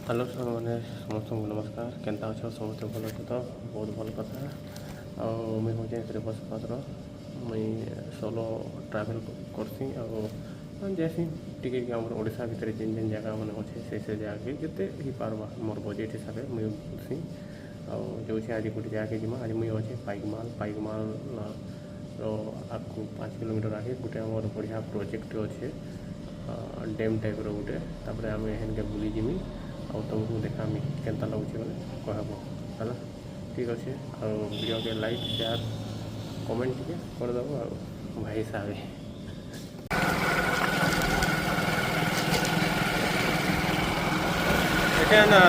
Hello sir मैंने समस्त को नमस्कार केनता अच्छे समस्त भल अच्छे तो बहुत भल कथा मुझे हूँ त्रिपस पात्र मुई सोलो ट्राभेल करसी जैसी टी ओडिशा भितर जेन जेन जगह मैंने अच्छे से जगह जिते ही पार्बा मोर बजेट हिसाब से मुझे बुझसी जो आज गोटे जगह जीमा आज मुझे अच्छे पाइकमाल आपको 5 किलोमीटर आगे गोटे मोर बढ़िया प्रोजेक्ट अच्छे डैम टाइप रोटे तापर आम हेनके बुली जिमी आ तुमको देखामी केनता लगुच बोले कहब है ठीक अच्छे वीडियो के लाइक शेयर कमेंट टे करदेव भाई हिसाब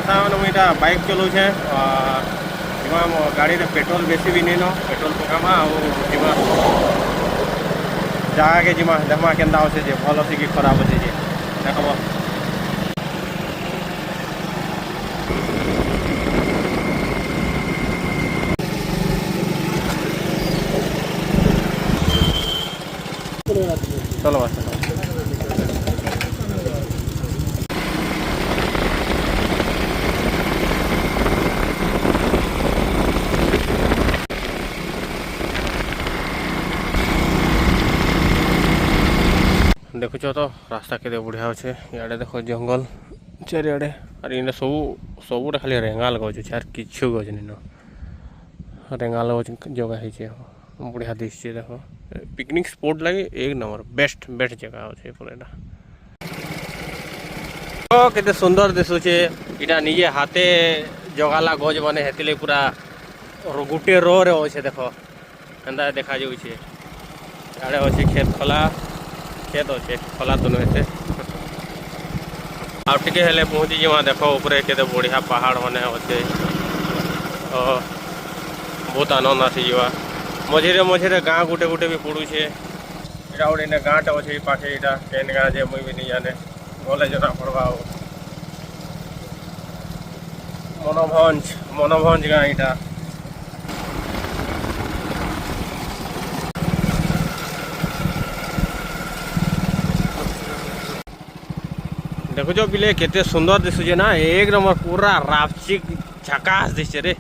सामान मुझा बाइक चलाऊे गाड़ी में पेट्रोल बेसी भी नहीं न पेट्रोल पकामा आवा जगह के जिमा देखमा केनता अच्छे भल अच्छे कि खराब अच्छे देखब चलो बस देखुच तो रास्ता के बढ़िया अच्छे इे देख जंगल चारिड़े और इन सबूटा खाली रेंगाल गज यार किच्छु गज नहीं रेंगाल गज जगह है बढ़िया दिशे देख पिकनिक स्पॉट लगे एक नंबर बेस्ट जगह अच्छे पूरा केते सुंदर दिशुचे इटा निजे हाथे जगाला गज माने हेतिले पूरा गुटे रो रे अच्छे देख एंता देखा जाऊे आड़े अच्छे खेत अच्छे खला तो नुहे आउ टे हेले पहुँची जा देख ऊपर के बढ़िया पहाड़ मैंने अच्छे बहुत आनंद आसीजा मझे गाँ गुटे गुटे भी पड़ूचे यहाँ गोटे गाँटा अच्छे पाखे यहाँ केन गाँ जे मुई भी नहीं जाने गले जना पड़वा मनोभंज गाँ यहाँ देखुच पिले केते सुंदर दिशुचे ना एक नंबर पूरा रापचिक झकास दिशे रे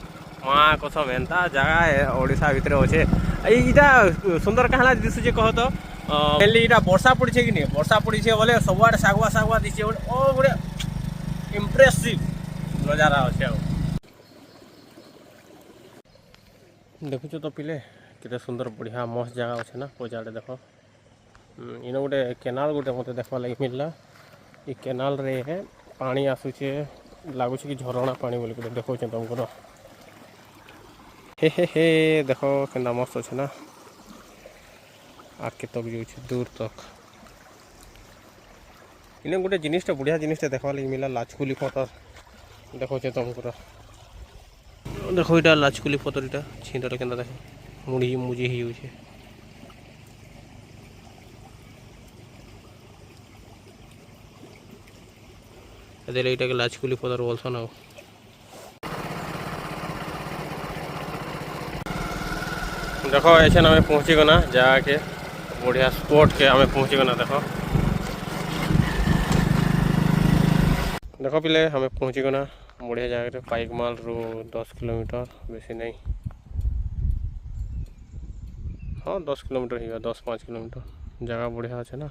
माँ कसम एंता जगह है ओडिशा भितर अच्छे इटा सुंदर कहला दिशुचे कह तो मेनली इटा वर्षा पड़ी कि नहीं वर्षा पड़ी बोले सबुआड़े सागुआ दिशे ओ गोटे इम्प्रेसिव नजारा अच्छे देखुच तो पिले केते सुंदर बढ़िया मस्त जगह अच्छे ना पचाड़े देख इन गोटे केनाल गोटे मत देखा लगे मिलला ये केनाल रे है पानी आसूचे लगुच कि झरणा पानी बोल देखो तुमको हे देख के मस्त अच्छे ना आगे तक जाऊँ दूर तक इन गोटे जिनटा बढ़िया जिनटा देखा लगे मिला लाचकुली पतर देखो तुमको देखो यहाँ लाचकुली पतर यहाँ छींटे के देख मुड़ी मुझे ही जाऊे ये लाचकुली पदर बोलस ना देख ऐसे आम पहुँची गना जगह के बढ़िया स्पॉट के आम पहुँची गना देख पिले हमें पहुँची गना बढ़िया जगह पाइकमाल रू 10 किलोमीटर बेसी नहीं हाँ 10 किलोमीटर ही 10-5 किलोमीटर जगह बढ़िया अच्छे ना।